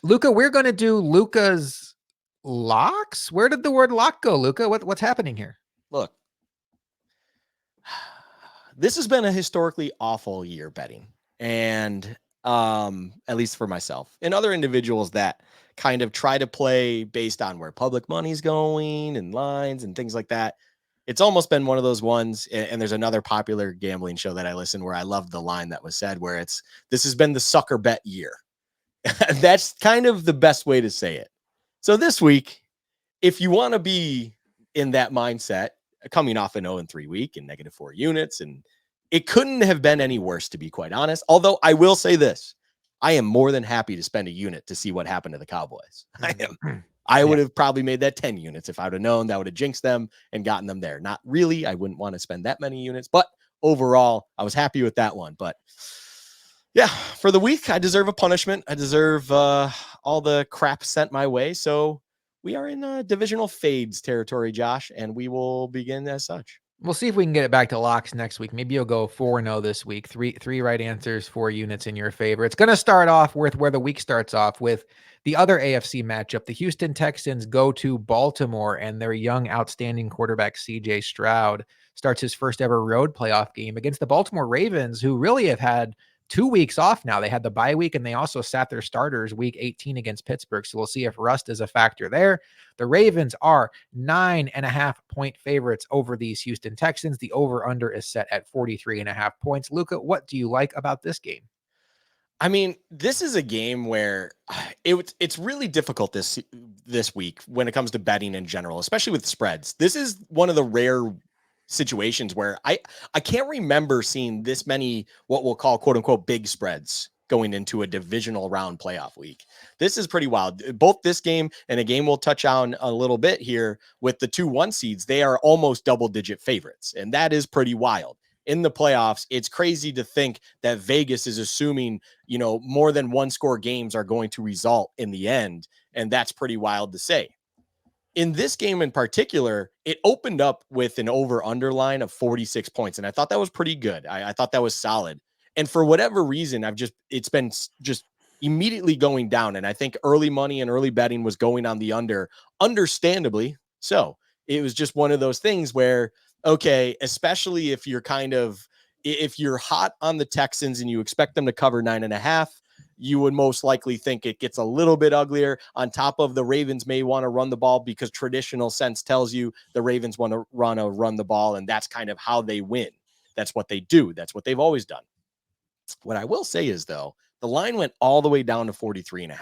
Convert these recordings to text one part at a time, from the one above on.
Luka, we're going to do Luka's locks. Where did the word lock go, Luka? What's happening here? Look, this has been a historically awful year betting. And at least for myself and other individuals that kind of try to play based on where public money's going and lines and things like that. It's almost been one of those ones. And there's another popular gambling show that I listen where I love the line that was said where this has been the sucker bet year. That's kind of the best way to say it. So this week, if you want to be in that mindset, coming off an 0-3 week and -4 units, and it couldn't have been any worse, to be quite honest. Although I will say this, I am more than happy to spend a unit to see what happened to the Cowboys. I am. I would have probably made that 10 units if I would have known that would have jinxed them and gotten them there. Not really. I wouldn't want to spend that many units, but overall, I was happy with that one. But yeah, for the week, I deserve a punishment. I deserve all the crap sent my way. So we are in divisional fades territory, Josh, and we will begin as such. We'll see if we can get it back to locks next week. Maybe you'll go 4-0 this week. Three right answers, 4 units in your favor. It's going to start off with where the week starts off with the other AFC matchup. The Houston Texans go to Baltimore, and their young, outstanding quarterback CJ Stroud starts his first ever road playoff game against the Baltimore Ravens, who really have had 2 weeks off now. They had the bye week, and they also sat their starters week 18 against Pittsburgh. So we'll see if rust is a factor there. The Ravens are 9.5-point favorites over these Houston Texans. The over-under is set at 43.5 points. Luka, what do you like about this game? I mean, this is a game where it's really difficult this week when it comes to betting in general, especially with spreads. This is one of the rare situations where I can't remember seeing this many what we'll call quote unquote big spreads going into a divisional round playoff week. This is pretty wild. Both this game and a game we'll touch on a little bit here with the 2-1 seeds, they are almost double-digit favorites, and that is pretty wild. In the playoffs, it's crazy to think that Vegas is assuming, more than one score games are going to result in the end, and that's pretty wild to say. In this game in particular, it opened up with an over-under line of 46 points, and I thought that was pretty good. I thought that was solid. And for whatever reason, it's been just immediately going down. And I think early money and early betting was going on the under, understandably. So it was just one of those things where, okay, especially if you're hot on the Texans and you expect them to cover 9.5, you would most likely think it gets a little bit uglier. On top of the Ravens may want to run the ball because traditional sense tells you the Ravens want to run the ball, and that's kind of how they win. That's what they do. That's what they've always done. What I will say is, though, the line went all the way down to 43.5.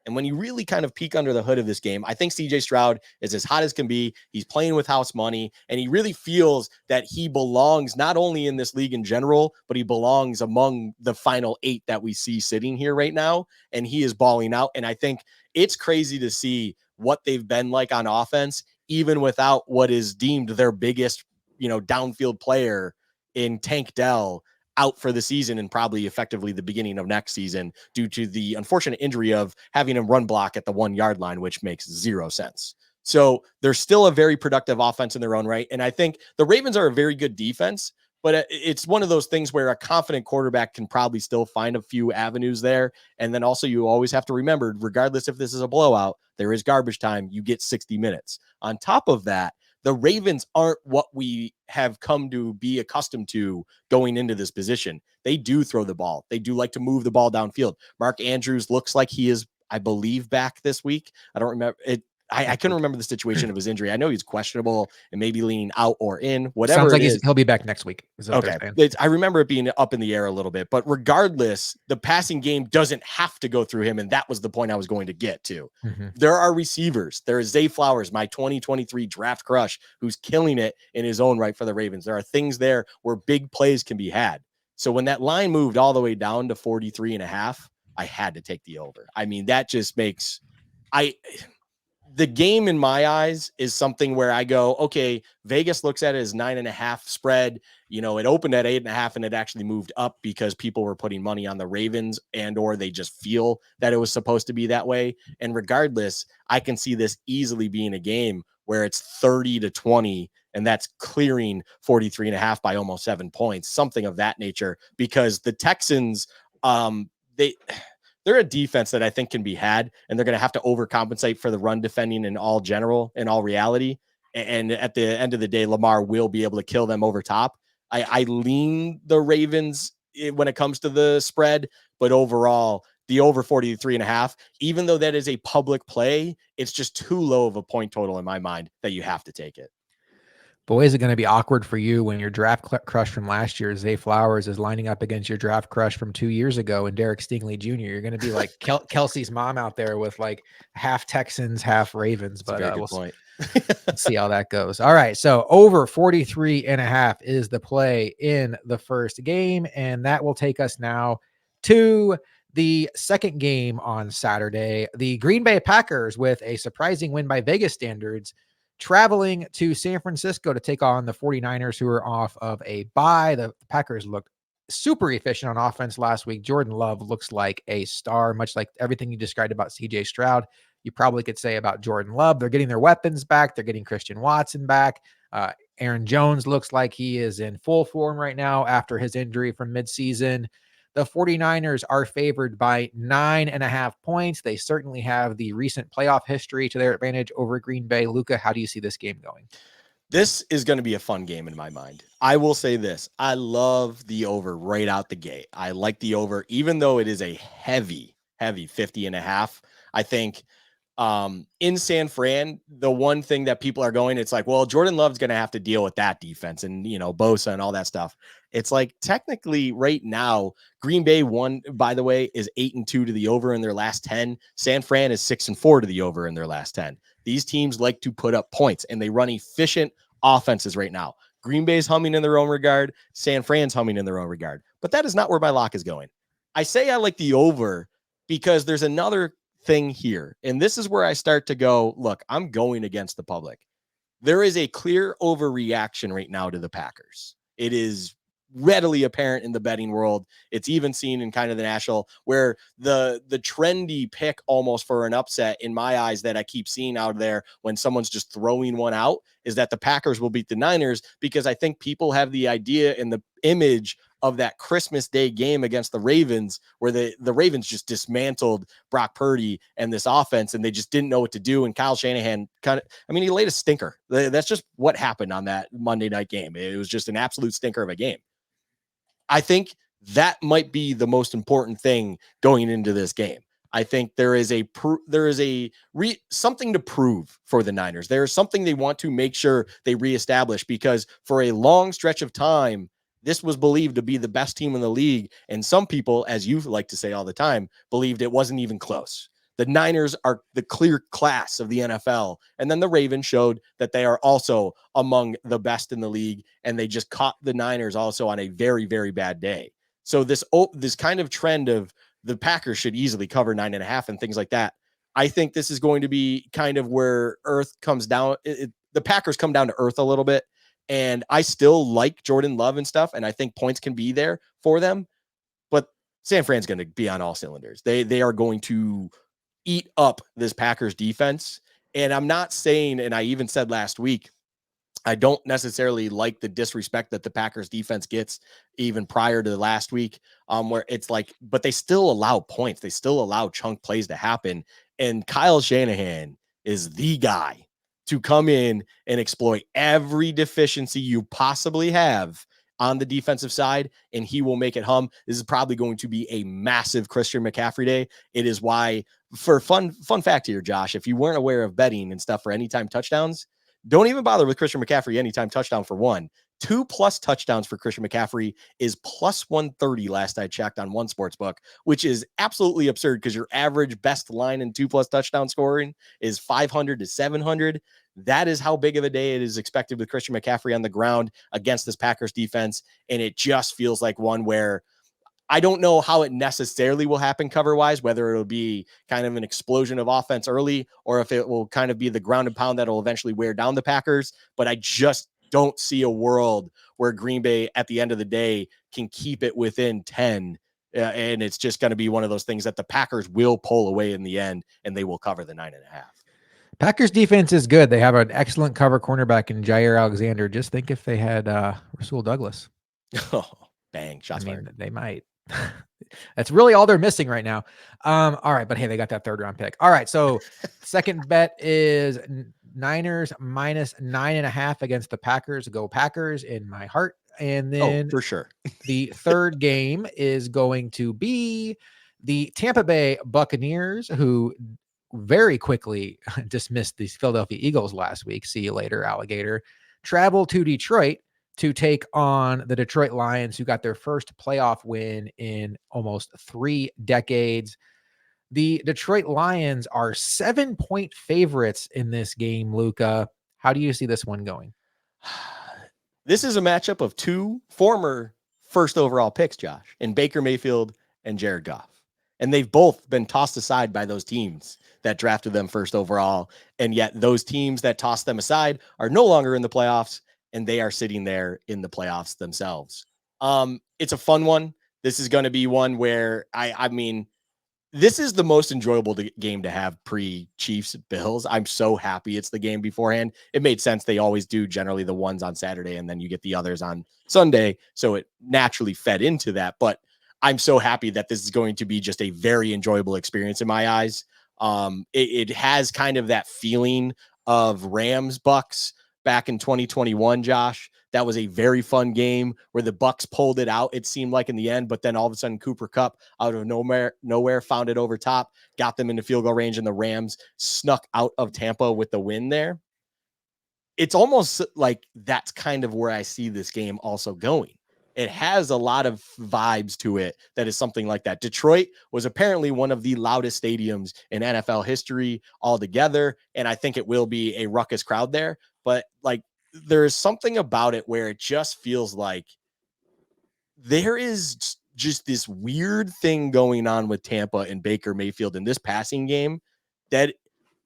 And when you really kind of peek under the hood of this game, I think CJ Stroud is as hot as can be. He's playing with house money, and he really feels that he belongs not only in this league in general, but he belongs among the final 8 that we see sitting here right now. And he is balling out. And I think it's crazy to see what they've been like on offense, even without what is deemed their biggest, downfield player in Tank Dell out for the season and probably effectively the beginning of next season due to the unfortunate injury of having him run block at the 1-yard line, which makes zero sense. So they're still a very productive offense in their own right. And I think the Ravens are a very good defense, but it's one of those things where a confident quarterback can probably still find a few avenues there. And then also you always have to remember, regardless if this is a blowout, there is garbage time. You get 60 minutes. On top of that, the Ravens aren't what we have come to be accustomed to going into this position. They do throw the ball. They do like to move the ball downfield. Mark Andrews looks like he is, I believe, back this week. I don't remember it. I couldn't remember the situation of his injury. I know he's questionable and maybe leaning out or in, whatever. Sounds like it is. he'll be back next week. Okay. I remember it being up in the air a little bit, but regardless, the passing game doesn't have to go through him. And that was the point I was going to get to. Mm-hmm. There are receivers. There is Zay Flowers, my 2023 draft crush, who's killing it in his own right for the Ravens. There are things there where big plays can be had. So when that line moved all the way down to 43.5, I had to take the over. I mean, that just makes the game in my eyes is something where I go, okay, Vegas looks at it as 9.5 spread. It opened at 8.5 and it actually moved up because people were putting money on the Ravens or they just feel that it was supposed to be that way. And regardless, I can see this easily being a game where it's 30-20 and that's clearing 43.5 by almost 7 points, something of that nature, because the Texans, they're they're a defense that I think can be had, and they're going to have to overcompensate for the run defending in all reality. And at the end of the day, Lamar will be able to kill them over top. I lean the Ravens when it comes to the spread, but overall, the over 43.5, even though that is a public play, it's just too low of a point total in my mind that you have to take it. Boy, is it going to be awkward for you when your draft crush from last year, Zay Flowers, is lining up against your draft crush from 2 years ago and Derek Stingley Jr. You're going to be like Kelsey's mom out there with like half Texans, half Ravens. That's a very good point. Let's see how that goes. All right. So over 43.5 is the play in the first game. And that will take us now to the second game on Saturday. The Green Bay Packers, with a surprising win by Vegas standards, traveling to San Francisco to take on the 49ers, who are off of a bye. The Packers looked super efficient on offense last week. Jordan Love looks like a star, much like everything you described about CJ Stroud. You probably could say about Jordan Love. They're getting their weapons back. They're getting Christian Watson back. Aaron Jones looks like he is in full form right now after his injury from midseason. The 49ers are favored by 9.5 points. They certainly have the recent playoff history to their advantage over Green Bay. Luka, how do you see this game going? This is going to be a fun game in my mind. I will say this. I love the over right out the gate. I like the over, even though it is a heavy 50.5. I think in San Fran, the one thing that people are going, it's like, well, Jordan Love's going to have to deal with that defense and, Bosa and all that stuff. It's like, technically right now, Green Bay won, by the way, is 8-2 to the over in their last 10. San Fran is 6-4 to the over in their last 10. These teams like to put up points, and they run efficient offenses right now. Green Bay's humming in their own regard. San Fran's humming in their own regard. But that is not where my lock is going. I say I like the over because there's another thing here. And this is where I start to go, look, I'm going against the public. There is a clear overreaction right now to the Packers. It is readily apparent in the betting world. It's even seen in kind of the national, where the trendy pick almost for an upset in my eyes that I keep seeing out there when someone's just throwing one out is that the Packers will beat the Niners, because I think people have the idea and the image of that Christmas Day game against the Ravens, where the Ravens just dismantled Brock Purdy and this offense, and they just didn't know what to do. And Kyle Shanahan he laid a stinker. That's just what happened on that Monday night game. It was just an absolute stinker of a game. I think that might be the most important thing going into this game. I think there is something to prove for the Niners. There is something they want to make sure they reestablish, because for a long stretch of time, this was believed to be the best team in the league. And some people, as you like to say all the time, believed it wasn't even close. The Niners are the clear class of the NFL. And then the Ravens showed that they are also among the best in the league. And they just caught the Niners also on a very, very bad day. So this kind of trend of the Packers should easily cover 9.5 and things like that. I think this is going to be kind of where earth comes down. The Packers come down to earth a little bit. And I still like Jordan Love and stuff. And I think points can be there for them. But San Fran's going to be on all cylinders. They are going to eat up this Packers defense. And I'm not saying, and I even said last week, I don't necessarily like the disrespect that the Packers defense gets even prior to last week, where it's like, but they still allow points. They still allow chunk plays to happen. And Kyle Shanahan is the guy to come in and exploit every deficiency you possibly have on the defensive side, and he will make it hum. This is probably going to be a massive Christian McCaffrey day. It is why, for fun fact here, Josh, if you weren't aware of betting and stuff for anytime touchdowns, don't even bother with Christian McCaffrey anytime touchdown for one. 2+ touchdowns for Christian McCaffrey is plus 130 last I checked on one sports book, which is absolutely absurd, because your average best line in 2+ touchdown scoring is 500 to 700. That is how big of a day it is expected with Christian McCaffrey on the ground against this Packers defense. And it just feels like one where I don't know how it necessarily will happen cover-wise, whether it'll be kind of an explosion of offense early, or if it will kind of be the ground and pound that will eventually wear down the Packers. But I just don't see a world where Green Bay at the end of the day can keep it within 10. And it's just going to be one of those things that the Packers will pull away in the end, and they will cover the 9.5. Packers defense is good. They have an excellent cover cornerback in Jair Alexander. Just think if they had Rasul Douglas. Oh, bang. Shots fired. They might. That's really all they're missing right now. All right, but hey, they got that third round pick. All right, so second bet is Niners minus 9.5 against the Packers. Go Packers in my heart. And Oh, then for sure. the third game is going to be the Tampa Bay Buccaneers, who very quickly dismissed these Philadelphia Eagles last week. See you later, alligator. Travel to Detroit to take on the Detroit Lions, who got their first playoff win in almost 3 decades. The Detroit Lions are 7-point favorites in this game, Luka. How do you see this one going? This is a matchup of two former first overall picks, Josh, in Baker Mayfield and Jared Goff. And they've both been tossed aside by those teams that drafted them first overall. And yet those teams that tossed them aside are no longer in the playoffs, and they are sitting there in the playoffs themselves. It's a fun one. This is going to be one where I mean, this is the most enjoyable game to have pre-Chiefs Bills. I'm so happy it's the game beforehand. It made sense. They always do generally the ones on Saturday, and then you get the others on Sunday. So it naturally fed into that. But I'm so happy that this is going to be just a very enjoyable experience in my eyes. It has kind of that feeling of Rams Bucks back in 2021, Josh. That was a very fun game where the Bucks pulled it out, it seemed like in the end, but then all of a sudden Cooper Kupp out of nowhere found it over top, got them into field goal range, and the Rams snuck out of Tampa with the win there. It's almost like that's kind of where I see this game also going. It has a lot of vibes to it that is something like that. Detroit was apparently one of the loudest stadiums in NFL history altogether, and I think it will be a ruckus crowd there. But like, there's something about it where it just feels like there is just this weird thing going on with Tampa and Baker Mayfield in this passing game that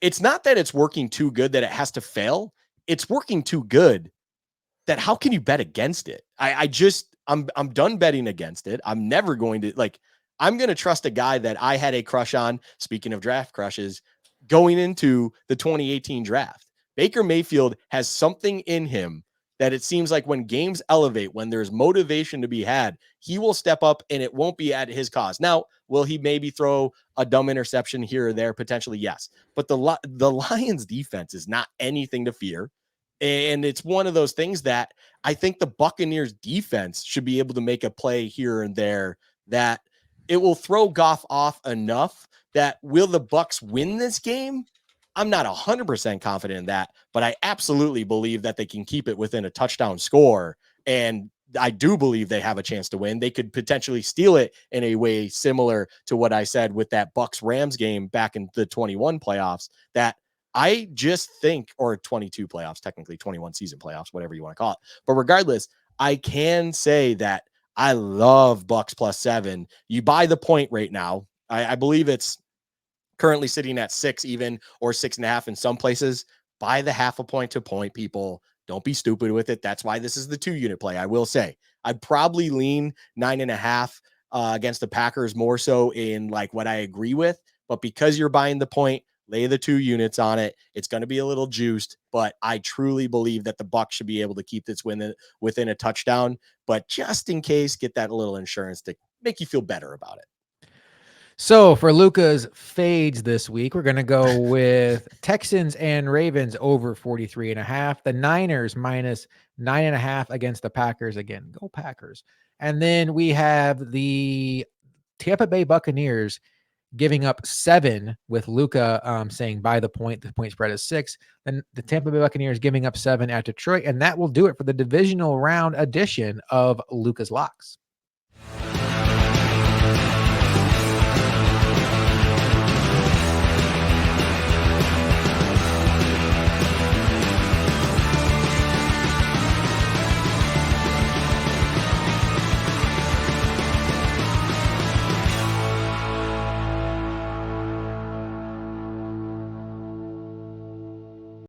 it's not that it's working too good that it has to fail. It's working too good that how can you bet against it? I'm done betting against it. I'm never going to I'm going to trust a guy that I had a crush on. Speaking of draft crushes, going into the 2018 draft, Baker Mayfield has something in him that it seems like when games elevate, when there's motivation to be had, he will step up and it won't be at his cause. Now, will he maybe throw a dumb interception here or there? Potentially, yes. But the Lions defense is not anything to fear. And it's one of those things that I think the Buccaneers defense should be able to make a play here and there that it will throw Goff off enough that will the Bucs win this game? I'm not 100% confident in that, but I absolutely believe that they can keep it within a touchdown score. And I do believe they have a chance to win. They could potentially steal it in a way similar to what I said with that Bucs Rams game back in the 21 playoffs that I just think, or 22 playoffs, technically 21 season playoffs, whatever you want to call it. But regardless, I can say that I love Bucks +7. You buy the point right now. I believe it's currently sitting at 6 even or 6.5 in some places. Buy the half a point to point, people. Don't be stupid with it. That's why this is the 2-unit play. I will say I'd probably lean 9.5 against the Packers more so in like what I agree with. But because you're buying the point, lay the 2 units on it. It's going to be a little juiced, but I truly believe that the Bucs should be able to keep this win within a touchdown. But just in case, get that little insurance to make you feel better about it. So for Luka's fades this week, we're going to go with Texans and Ravens over 43.5. The Niners minus 9.5 against the Packers. Again, go Packers. And then we have the Tampa Bay Buccaneers giving up 7 with Luka saying by the point spread is 6. Then the Tampa Bay Buccaneers giving up 7 at Detroit. And that will do it for the divisional round edition of Luka's Locks.